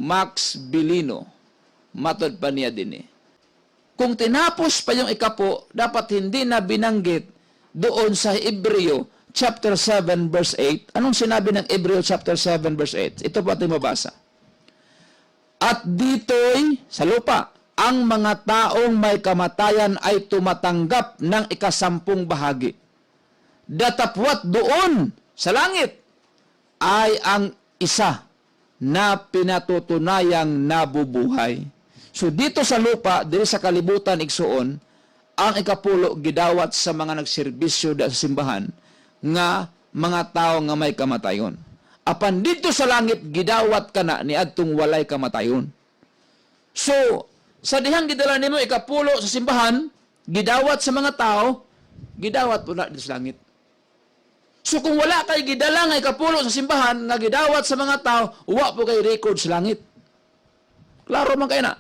Max Bilino, matod pa niya din eh. Kung tinapos pa yung ikapo, dapat hindi na binanggit doon sa Hebreo chapter 7 verse 8. Anong sinabi ng Hebreo chapter 7 verse 8? Ito po ating mabasa. At dito'y sa lupa, ang mga taong may kamatayan ay tumatanggap ng ikasampung bahagi. Datapwat doon sa langit ay ang isa na pinatutunayang nabubuhay. So dito sa lupa, dito sa kalibutan igsuon, ang ikapulo gidawat sa mga nagserbisyo sa simbahan nga mga tao nga may kamatayon. Apan dito sa langit gidawat kana ni adtong walay kamatayon. So sa dihang gidala nimo ikapulo sa simbahan, gidawat sa mga tao, gidawat po na dito sa langit. So kung wala kay gidala nga ikapulo sa simbahan nga gidawat sa mga tao, wa po kay record sa langit. Klaro man kay na.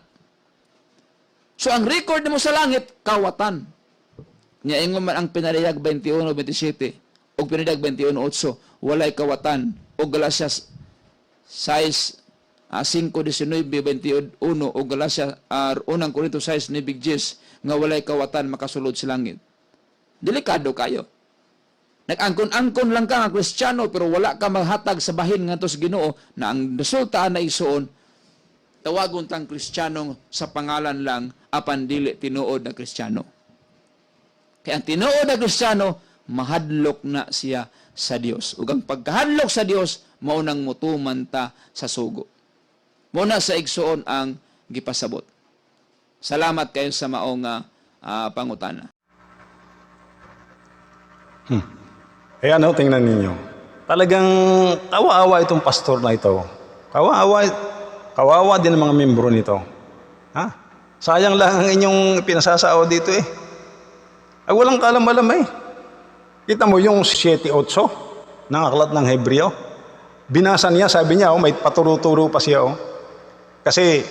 So ang record mo sa langit, kawatan. Nya ingon man ang pinadayag 21:27 o pinadayag 21:8, walay kawatan. O Galatias 5:19-21 o Galatias 1 Corinto 6:9-10 nga walay kawatan makasulod sa langit. Delikado kayo. Nag-angkon-angkon lang ka nga Kristiyano pero wala ka maghatag sa bahin ngadto sa Ginoo na ang resulta na isuon tawagon tang Kristiyano sa pangalan lang apan dili tinuod na Kristiyano. Kaya ang tinuod na Kristiyano mahadlok na siya sa Dios. Ug ang pagkahadlok sa Dios mao nang mutuman ta sa sugo. Mao na sa igsuon ang gipasabot. Salamat kayo sa maong pangutana. Ano, tingnan ninyo. Talagang kawawa itong pastor na ito. Kawawa din ang mga membro nito. Ha? Sayang lang ang inyong pinasasao dito eh. Ay walang kalam-alam eh. Kita mo yung 7:8 ng aklat ng Hebreo. Binasa niya, sabi niya, may paturo-turo pa siya. Kasi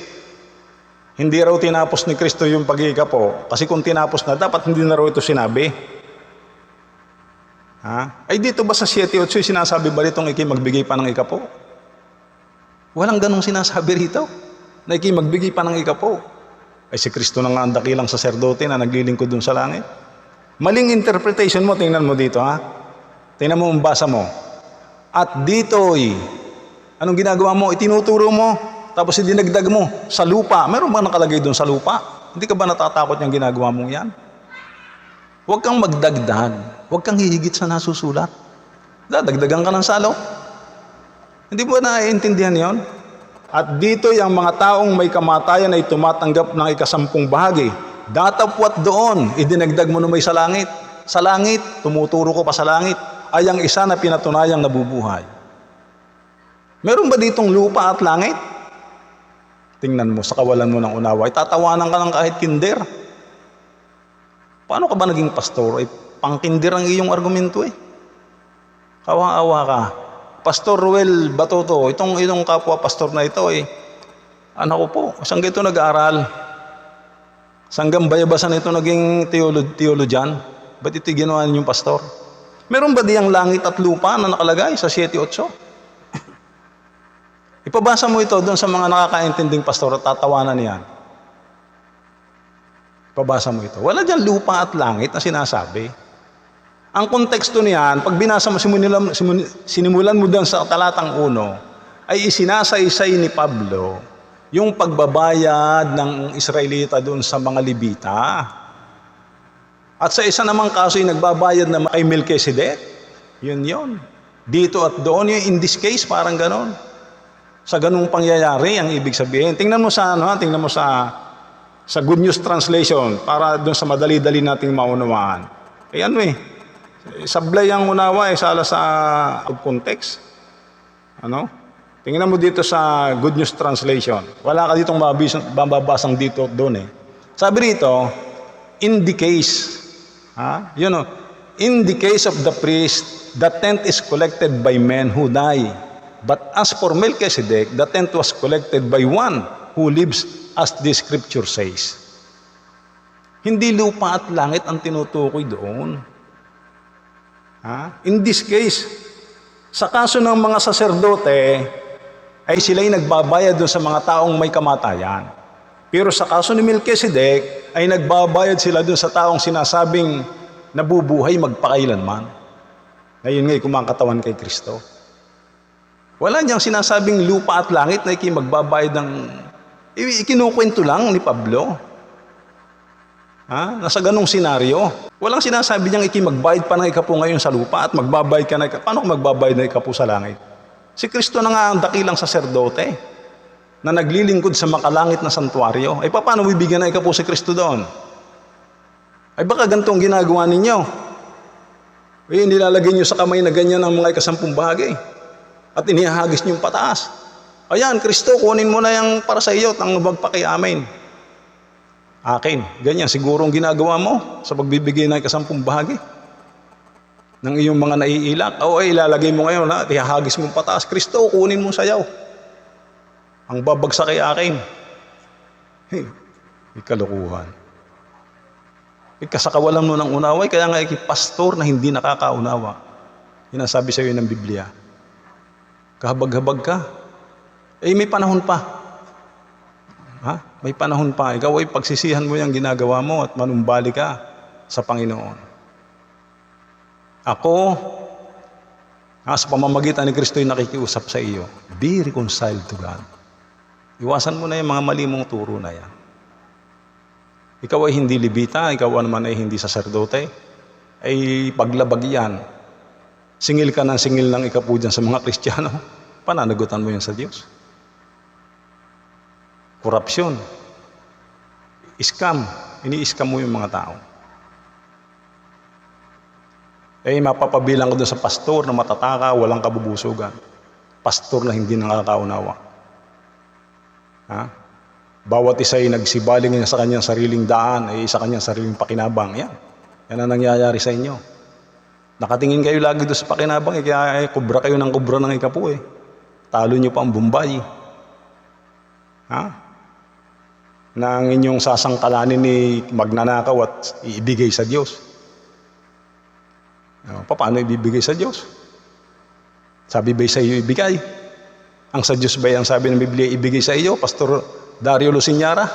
hindi raw tinapos ni Kristo yung pag-iikapo. Kasi kung tinapos na, dapat hindi na raw ito sinabi. Ha? Ay dito ba sa 7:8 sinasabi ba ditong magbigay pa ng ikapo? Walang ganong sinasabi rito. Na magbigay pa ng ikapo. Ay si Kristo na nga ang dakilang saserdote na naglilingkod dun sa langit. Maling interpretation mo, tingnan mo dito ha. Tingnan mo, basa mo. At dito'y, anong ginagawa mo? Itinuturo mo, tapos idinagdag mo sa lupa. Meron ba nakalagay dun sa lupa? Hindi ka ba natatakot yung ginagawa mong yan? Huwag kang magdagdag. Huwag kang hihigit sa nasusulat. Dadagdagan ka ng salo. Hindi mo naiintindihan yon? At dito ang mga taong may kamatayan ay tumatanggap ng ikasampung bahagi. Datapwat doon, idinagdag mo na may sa langit. Sa langit, tumuturo ko pa sa langit, ay ang isa na pinatunayang nabubuhay. Meron ba ditong lupa at langit? Tingnan mo, sa kawalan mo ng unawa, itatawanan ka ng kahit kinder. Paano ka ba naging pastor? Pangkindir ang iyong argumento eh. Kawa-awa ka. Pastor Ruel Batoto, itong kapwa pastor na ito anak ko po, saan ito nag-aaral? Sanggang bayabasan ito naging teologyan? Ba't ito ginawa ninyong pastor? Meron ba diyang langit at lupa na nakalagay sa 7:8? Ipabasa mo ito doon sa mga nakakaintinding pastor at tatawanan niyan. Pabasa mo ito. Wala dyan lupa at langit na sinasabi. Ang konteksto niyan, pag binasa mo, sinimulan mo doon sa talatang 1, ay isinasaysay ni Pablo yung pagbabayad ng Israelita doon sa mga Libita. At sa isa namang kaso yung nagbabayad na kay Melchizedek. Yun. Dito at doon, yung in this case, parang ganon. Sa ganung pangyayari, ang ibig sabihin. Tingnan mo sa Good News Translation para doon sa madali-dali nating maunawaan. Sablay ang unawa sala sa context. Tingnan mo dito sa Good News Translation. Wala ka ditong mababasang dito doon Sabi rito, in the case, in the case of the priest, the tent is collected by men who die. But as for Melchizedek, the tent was collected by one who lives, as the scripture says. Hindi lupa at langit ang tinutukoy doon. In this case, sa kaso ng mga saserdote, ay sila'y nagbabayad doon sa mga taong may kamatayan. Pero sa kaso ni Melchizedek, ay nagbabayad sila doon sa taong sinasabing nabubuhay magpakailanman. Ngayon nga'y kumakatawan kay Kristo. Wala niyang sinasabing lupa at langit na magbabayad ng... Ikinukwento lang ni Pablo. Nasa ganong senaryo. Walang sinasabi niyang magbayad pa ng ikapo ngayon sa lupa at magbabayad ka na ikapo. Paano kung magbabayad na ikapo sa langit? Si Kristo na nga ang dakilang saserdote na naglilingkod sa makalangit na santuaryo. Ay paano bibigyan na ikapo si Kristo doon? Ay baka ganito ang ginagawa ninyo. Ay nilalagay niyo sa kamay na ganyan ang mga ikasampung bahagi at inihahagis niyo pataas. Ayan, Kristo, kunin mo na yung para sa iyo at ang magpakiamin. Akin. Ganyan, siguro ang ginagawa mo sa pagbibigay ng ikasampung bahagi ng iyong mga naiilak. O ay ilalagay mo ngayon at ihahagis mo pataas. Kristo, kunin mo sayaw. Ang babagsak ay akin. Ikalukuhan. Kasakawalan mo ng unaway, kaya nga pastor na hindi nakakaunawa. Yan ang sabi sa iyo ng Biblia. Kahabag-habag ka. May panahon pa. May panahon pa. Ikaw ay pagsisihan mo yung ginagawa mo at manumbali ka sa Panginoon. Ako, sa pamamagitan ni Kristo ay nakikiusap sa iyo. Be reconciled to God. Iwasan mo na yung mga mali mong turo na yan. Ikaw ay hindi libita, ikaw naman ay hindi saserdote, ay paglabag yan. Singil ka ng singil ng ikapo dyan sa mga Kristiyano, pananagutan mo yan sa Diyos. Korupsyon, scam, ini-scam mo yung mga tao. Mapapabilang ko doon sa pastor na matataka, walang kabubusugan. Pastor na hindi nakakaunawa. Bawat isa ay nagsibaling niya sa kanyang sariling daan, sa kanyang sariling pakinabang. Yan ang nangyayari sa inyo. Nakatingin kayo lagi doon sa pakinabang, kaya kubra kayo ng kubra ng ikapo. Talo niyo pa ang Bombay. Na ang inyong sasangkalanin ni magnanakaw at iibigay sa Diyos. Paano ibibigay sa Diyos? Sabi ba'y sa iyo ibigay? Ang sa Diyos ba'y ang sabi ng Biblia ibigay sa iyo, Pastor Dario Luciñara?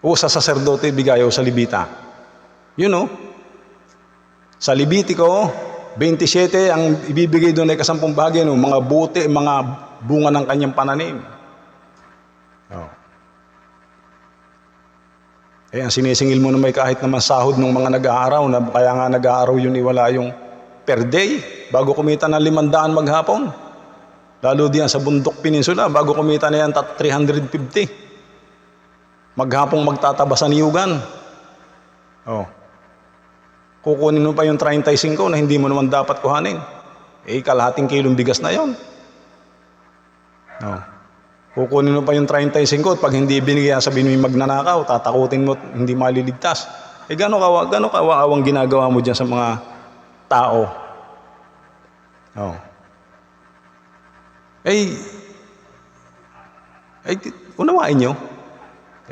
O sa saserdote ibigay o sa Libita? Sa Libitico 27, ang ibibigay doon ay kasampung bahagi, mga buti, mga bunga ng kanyang pananim. Ang sinisingil mo na may kahit naman sahod ng mga nag-aaraw, na kaya nga nag-aaraw yun iwala yung per day, bago kumita ng 500 maghapon. Lalo diyan sa Bundok Peninsula, bago kumita na yan 350. Maghapong magtataba sa niyugan. Kukunin mo pa yung 35 na hindi mo naman dapat kuhanin. Kalahating kilong bigas na yon. Kukunin mo pa yung 35 at pag hindi binigyan, sabihin mo yung magnanakaw, tatakutin mo, hindi maliligtas. Gano'ng kawaawang ginagawa mo dyan sa mga tao? Unawain nyo.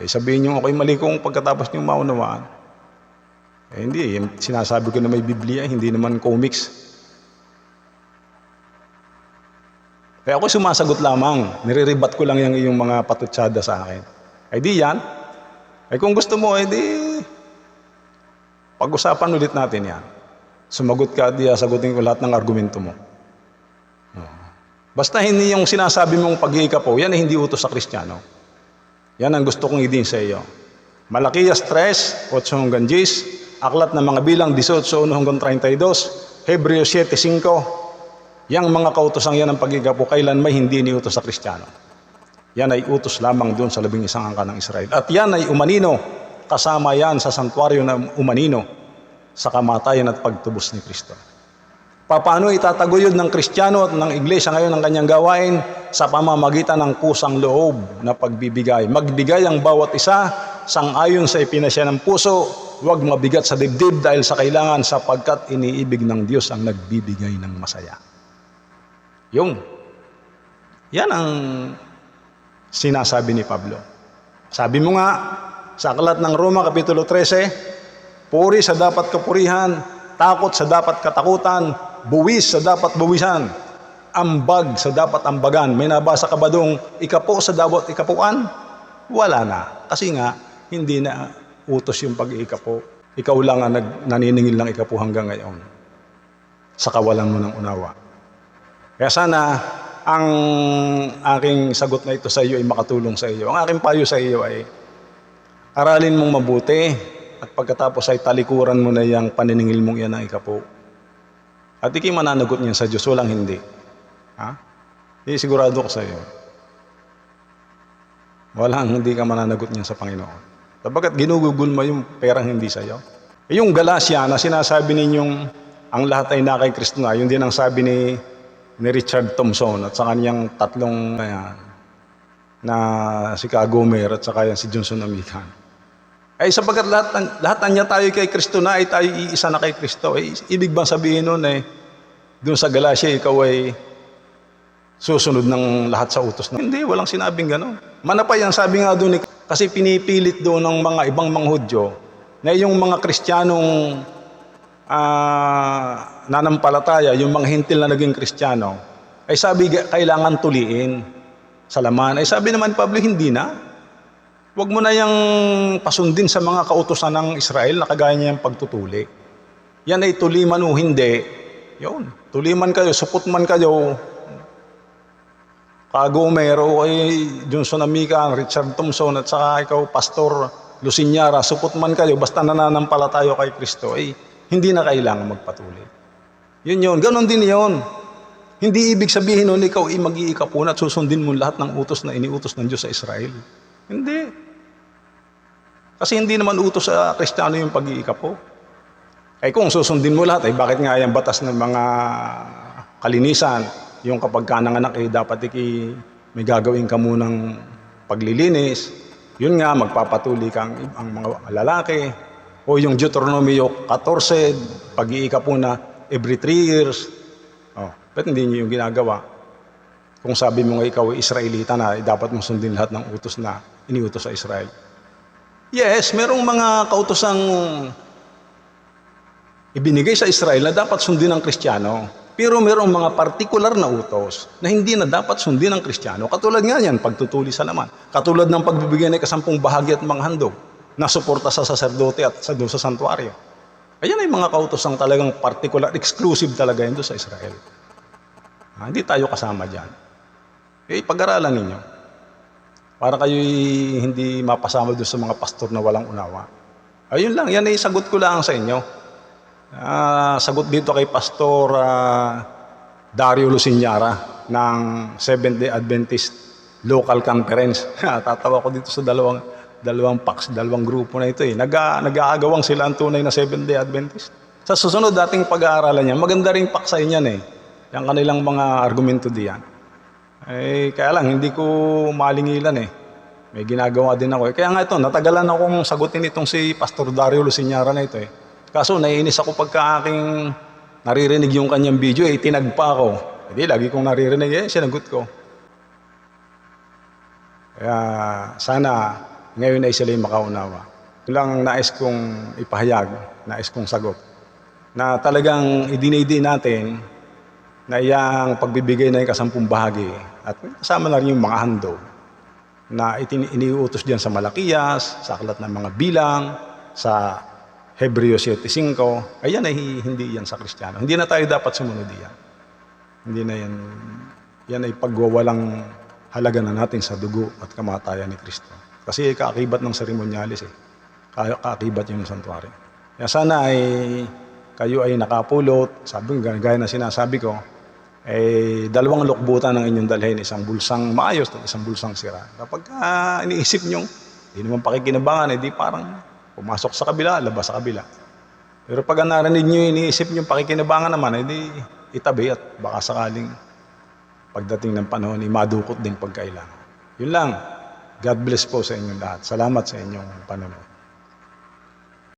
Sabihin nyo, ako'y mali kung pagkatapos nyo maunawaan. Hindi, sinasabi ko na may Biblia, hindi naman comics. Kaya ako sumasagot lamang, niriribat ko lang yung mga patutsada sa akin. Di yan. Kung gusto mo, pag-usapan ulit natin yan. Sumagot ka, sagutin ko lahat ng argumento mo. Basta hindi yung sinasabi mong pag-iikapo, yan ay hindi utos sa Kristiyano. Yan ang gusto kong idin sa iyo. Malakias 3, 8 hanggang 10, Aklat ng mga bilang 18, 1 hanggang 32, Hebreo 7:5, yang mga kautosang yan ng pag-iikapo, kailan may hindi iniutos sa Kristiyano. Yan ay utos lamang doon sa 11 angka ng Israel. At yan ay umanino, kasama yan sa santuaryo na umanino sa kamatayan at pagtubos ni Kristo. Paano itataguyod ng Kristiyano at ng Iglesia ngayon ang kanyang gawain? Sa pamamagitan ng kusang loob na pagbibigay. Magbigay ang bawat isa sang-ayon sa ipinasya ng puso, huwag mabigat sa dibdib dahil sa kailangan, sapagkat iniibig ng Diyos ang nagbibigay ng masaya. Yan ang sinasabi ni Pablo. Sabi mo nga sa aklat ng Roma Kapitulo 13, puri sa dapat kapurihan, takot sa dapat katakutan, buwis sa dapat buwisan. ambag sa dapat ambagan. May nabasa ka ba doong ikapo sa dapat ikapuan? Wala na. Kasi nga, hindi na utos yung pag-iikapo. Ikaw lang ang naniningil ng ikapo hanggang ngayon. Sa kawalan mo ng unawa. Kaya sana, ang aking sagot na ito sa iyo ay makatulong sa iyo. Ang aking payo sa iyo ay, aralin mong mabuti at pagkatapos ay talikuran mo na yung paniningil mong yan ng ikapo. At ikay mananagot niyan sa Diyos, walang hindi. Ha? Sigurado ko sa iyo. Walang hindi ka mananagot niyan sa Panginoon. Sabagat ginugugol mo yung perang hindi sa iyo. Yung Galacia na sinasabi ninyong ang lahat ay na kay Kristo na, yun din ang sabi ni Richard Thompson at sa kanyang tatlong na si Kagomer at saka yan si Johnson Amican. Ay sabagat lahat niya tayo kay Kristo na, ay tayo iisa na kay Kristo. Ibig bang sabihin nun doon sa Galacia, ikaw ay susunod ng lahat sa utos na? Hindi, walang sinabing gano'n. Manapay ang sabi nga doon, kasi pinipilit doon ng mga ibang mga Hudyo na yung mga Kristiyanong nanampalataya, yung mga hintil na naging Kristiyano, ay sabi kailangan tuliin sa laman. Ay sabi naman Pablo, hindi na. Huwag mo na yung pasundin sa mga kautusan ng Israel na kagaya niya yung pagtutuli. Yan ay tuli man o hindi. Yun, tuli man kayo, supot man kayo, Kagomer o kay Johnson Amican, Richard Thompson at saka ikaw, Pastor Luciñara, supot man kayo, basta nananampalataya kay Kristo, hindi na kailangan magpatuloy. Yun, ganon din yun. Hindi ibig sabihin nun, ikaw mag-iikapo na at susundin mo lahat ng utos na iniutos ng Diyos sa Israel. Hindi. Kasi hindi naman utos sa Kristiyano yung pag-iikapo. Kung susundin mo lahat, bakit nga yung batas ng mga kalinisan, yung kapag ka nanganak, dapat may gagawin ka munang paglilinis. Yun nga, magpapatuloy kang ang mga lalaki. O yung Deuteronomy 14, pag-iikapo na every 3 years. Ba't hindi niyo yung ginagawa? Kung sabi mo nga ikaw ay Israelita na, dapat mo sundin lahat ng utos na iniutos sa Israel. Yes, merong mga kautosang ibinigay sa Israel na dapat sundin ng Kristiyano. Pero merong mga partikular na utos na hindi na dapat sundin ng Kristiyano. Katulad nga yan, pagtutuli sa laman. Katulad ng pagbibigay ng 10 bahagi at mga handog na suporta sa saserdote at sa doon sa santuario. Ayan ay mga kautosang talagang particular, exclusive talaga yun doon sa Israel. Hindi tayo kasama dyan. Pag-aralan ninyo. Para kayo hindi mapasama doon sa mga pastor na walang unawa. Ayun lang, yan ay sagot ko lang sa inyo. Sagot dito kay Pastor Dario Luciñara ng Seventh-day Adventist Local Conference. Tatawa ko dito sa dalawang grupo na ito. Nag-aagawang sila ang tunay na Seventh-day Adventist. Sa susunod dating pag-aaralan niya, maganda rin paksay niyan yung kanilang mga argumento diyan. Kaya lang, hindi ko malingilan May ginagawa din ako. Kaya nga ito, natagalan akong sagutin itong si Pastor Dario Luciñara na ito Kaso naiinis ako pagka aking naririnig yung kanyang video, tinagpa ako. Hindi, lagi kong naririnig, sinagot ko. Kaya sana ngayon ay sila'y makaunawa. Ito lang nais kong ipahayag, nais kong sagot. Na talagang idinidi natin na iyang pagbibigay na yung 10 bahagi at kasama na rin yung mga handog na iniutos diyan sa Malakias, sa aklat ng mga bilang, sa Hebreo 7:5, ayan ay hindi yan sa Kristiyano. Hindi na tayo dapat sumunod yan. Hindi na yan. Yan ay pagwawalang halaga na natin sa dugo at kamatayan ni Kristo. Kasi kaakibat ng seremonyalis kaakibat yung santuario. Kaya sana ay kayo ay nakapulot, gaya na sinasabi ko, 2 lukbutan ng inyong dalhin, isang bulsang maayos at isang bulsang sira. Kapag iniisip nyo, hindi naman pakikinabangan, di parang pumasok sa kabila, labas sa kabila. Pero pag narinig nyo, iniisip nyo, pakikinabangan naman, itabi at baka sakaling pagdating ng panahon, madukot din pagkailangan. Yun lang. God bless po sa inyong lahat. Salamat sa inyong panonood.